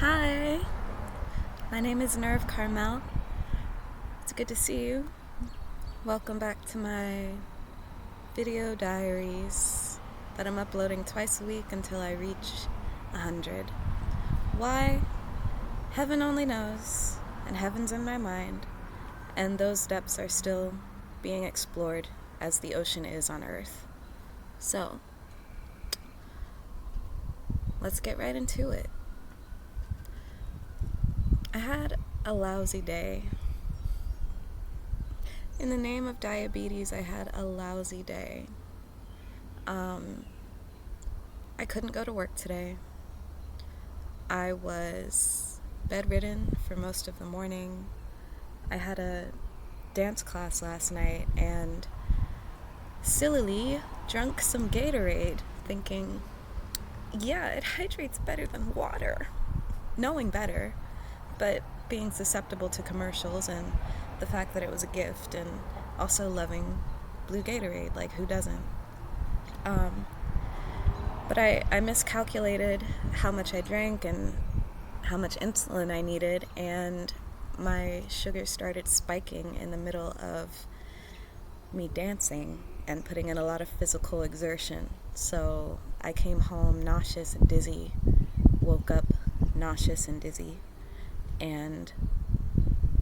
Hi, my name is Nirve Carmell. It's good to see you. Welcome back to my video diaries that I'm uploading twice a week until I reach 100. Why? Heaven only knows, and heaven's in my mind, and those depths are still being explored as the ocean is on Earth. So, let's get right into it. I had a lousy day. In the name of diabetes, I had a lousy day. I couldn't go to work today. I was bedridden for most of the morning. I had a dance class last night and sillily drank some Gatorade, thinking, yeah, it hydrates better than water. Knowing better, but being susceptible to commercials and the fact that it was a gift, and also loving blue Gatorade, like who doesn't? But I miscalculated how much I drank and how much insulin I needed, and my sugar started spiking in the middle of me dancing and putting in a lot of physical exertion. So I came home nauseous and dizzy, woke up nauseous and dizzy, and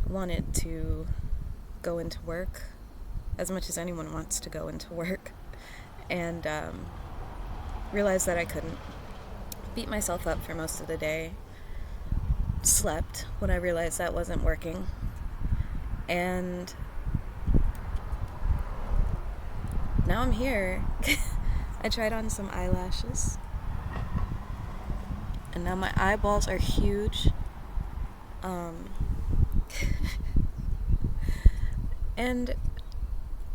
wanted to go into work as much as anyone wants to go into work, and realized that I couldn't. Beat myself up for most of the day, slept when I realized that wasn't working, and now I'm here. I tried on some eyelashes, and now my eyeballs are huge. And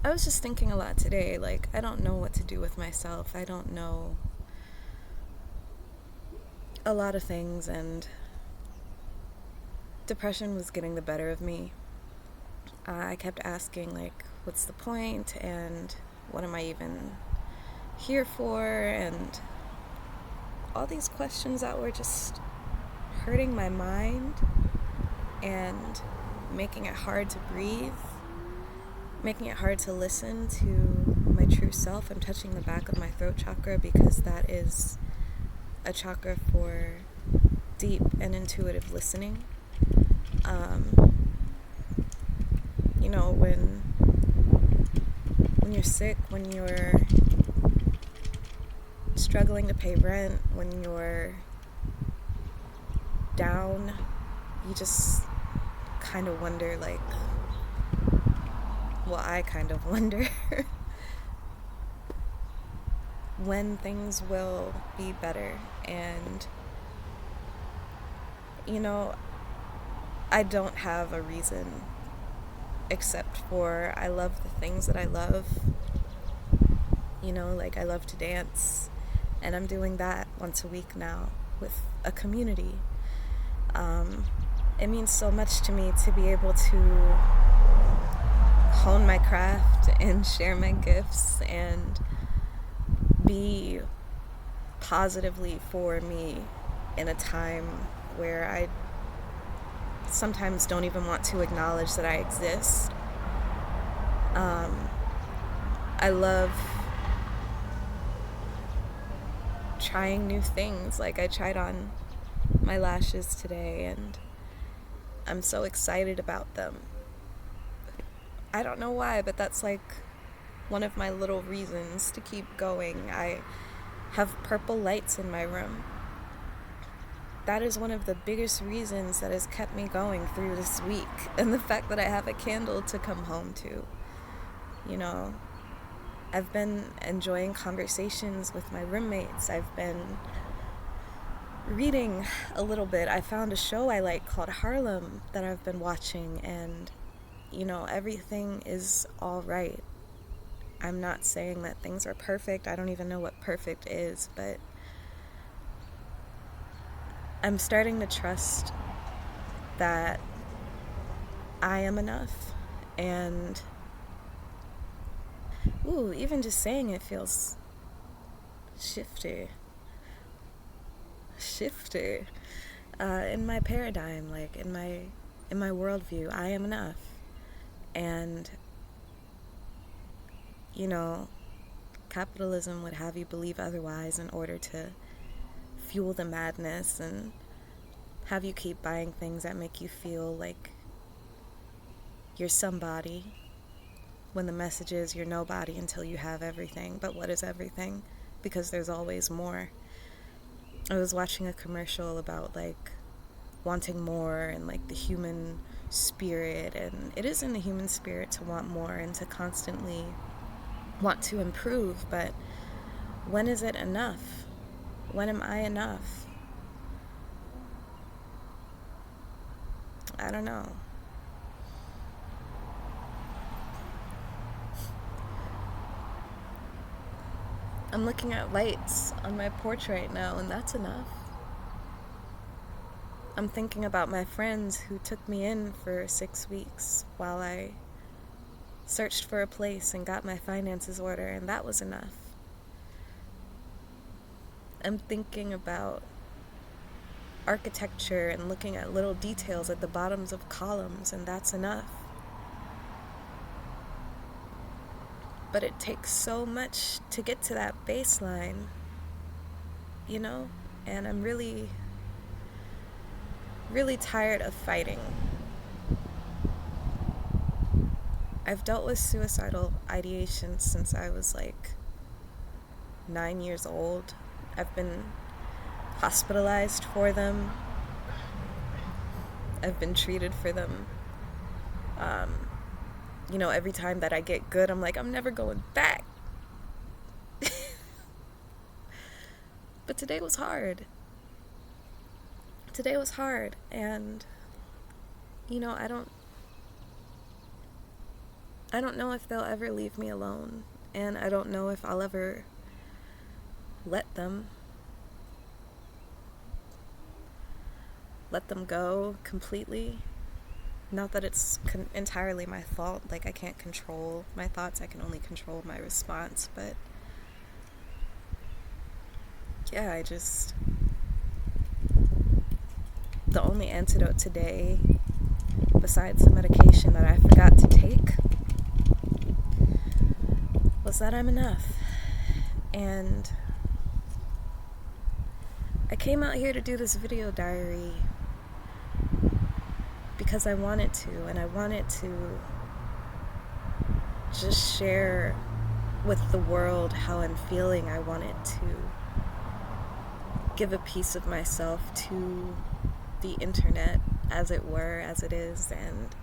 I was just thinking a lot today, like, I don't know what to do with myself. I don't know a lot of things, and depression was getting the better of me. I kept asking, like, what's the point, and what am I even here for, and all these questions that were just hurting my mind and making it hard to breathe, making it hard to listen to my true self. I'm touching the back of my throat chakra because that is a chakra for deep and intuitive listening. You know, when you're sick, when you're struggling to pay rent, when you're down, you just kind of wonder, like, well, I kind of wonder when things will be better. And, you know, I don't have a reason except for I love the things that I love. You know, like, I love to dance, and I'm doing that once a week now with a community. It means so much to me to be able to hone my craft and share my gifts and be positively for me in a time where I sometimes don't even want to acknowledge that I exist. I love trying new things. Like, I tried on my lashes today, and I'm so excited about them. I don't know why, but that's like one of my little reasons to keep going. I have purple lights in my room. That is one of the biggest reasons that has kept me going through this week, and the fact that I have a candle to come home to. You know, I've been enjoying conversations with my roommates. I've been reading a little bit. I found a show I like called Harlem that I've been watching, and, you know, everything is all right. I'm not saying that things are perfect. I don't even know what perfect is, but I'm starting to trust that I am enough. And even just saying it feels shifty. in my paradigm, like in my worldview, I am enough. And, you know, capitalism would have you believe otherwise in order to fuel the madness and have you keep buying things that make you feel like you're somebody, when the message is you're nobody until you have everything. But what is everything? Because there's always more. I was watching a commercial about like wanting more and like the human spirit, and it is in the human spirit to want more and to constantly want to improve, but when is it enough? When am I enough? I don't know. I'm looking at lights on my porch right now, and that's enough. I'm thinking about my friends who took me in for 6 weeks while I searched for a place and got my finances order, and that was enough. I'm thinking about architecture and looking at little details at the bottoms of columns, and that's enough. But it takes so much to get to that baseline, you know? And I'm really, really tired of fighting. I've dealt with suicidal ideation since I was like 9 years old. I've been hospitalized for them. I've been treated for them. You know, every time that I get good, I'm like, I'm never going back. But today was hard. Today was hard, and you know, I don't know if they'll ever leave me alone, and I don't know if I'll ever let them go completely. Not that it's entirely my fault, like I can't control my thoughts, I can only control my response, but yeah, the only antidote today, besides the medication that I forgot to take, was that I'm enough. And I came out here to do this video diary because I wanted to, and I wanted to just share with the world how I'm feeling. I wanted to give a piece of myself to the internet, as it were, as it is, and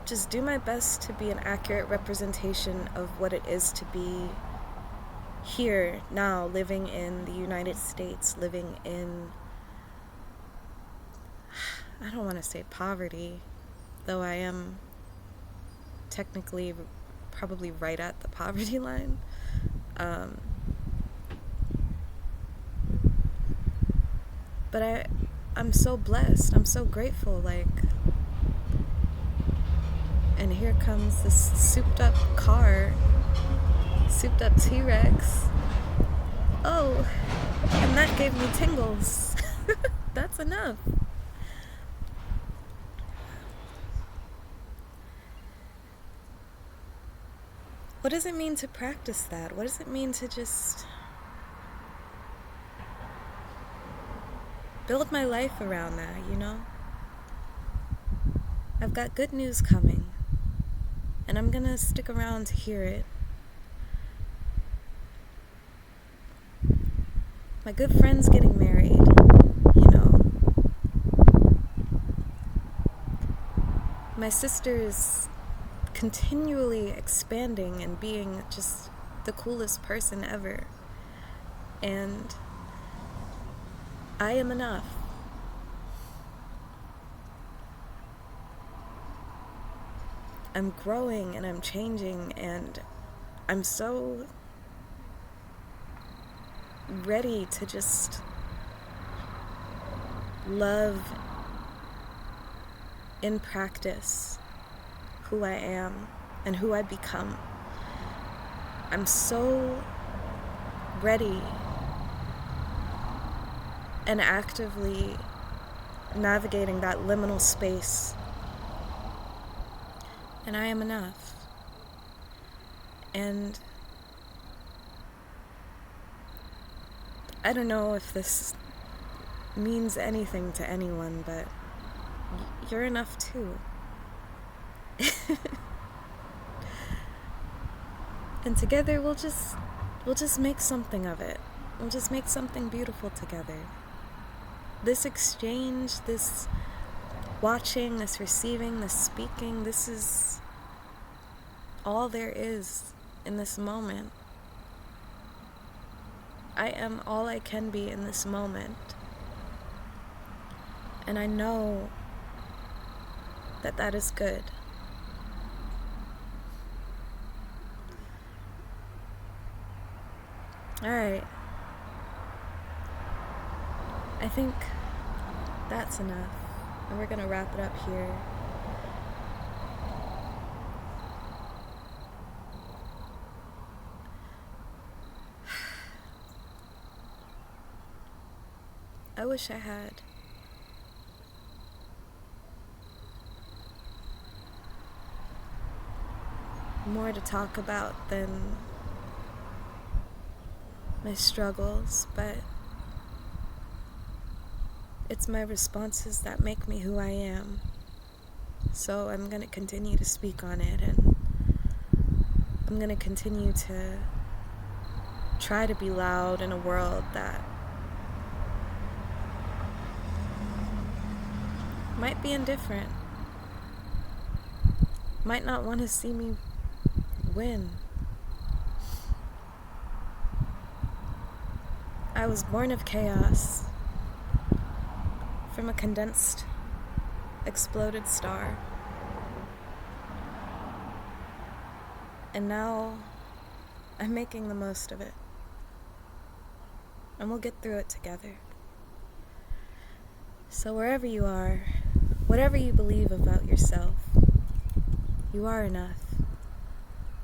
just do my best to be an accurate representation of what it is to be here now, living in the United States, living in, I don't want to say poverty, though I am technically probably right at the poverty line. But I'm so blessed. I'm so grateful. Like, and here comes this souped up car, souped up T-Rex. Oh, and that gave me tingles. That's enough. What does it mean to practice that? What does it mean to just build my life around that, you know? I've got good news coming, and I'm gonna stick around to hear it. My good friend's getting married, you know. My sister's continually expanding and being just the coolest person ever. And I am enough. I'm growing and I'm changing, and I'm so ready to just love in practice who I am and who I become. I'm so ready and actively navigating that liminal space. And I am enough. And I don't know if this means anything to anyone, but you're enough too. And together we'll just make something of it. We'll just make something beautiful together. This exchange, this watching, this receiving, this speaking, this is all there is in this moment. I am all I can be in this moment. And I know that that is good. Alright. I think that's enough. And we're gonna wrap it up here. I wish I had more to talk about than my struggles, but it's my responses that make me who I am. So I'm going to continue to speak on it, and I'm going to continue to try to be loud in a world that might be indifferent, might not want to see me win. I was born of chaos, from a condensed, exploded star. And now I'm making the most of it. And we'll get through it together. So wherever you are, whatever you believe about yourself, you are enough.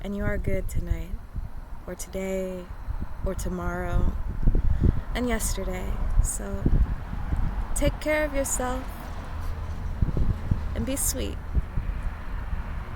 And you are good tonight, or today, or tomorrow, and yesterday. So take care of yourself and be sweet.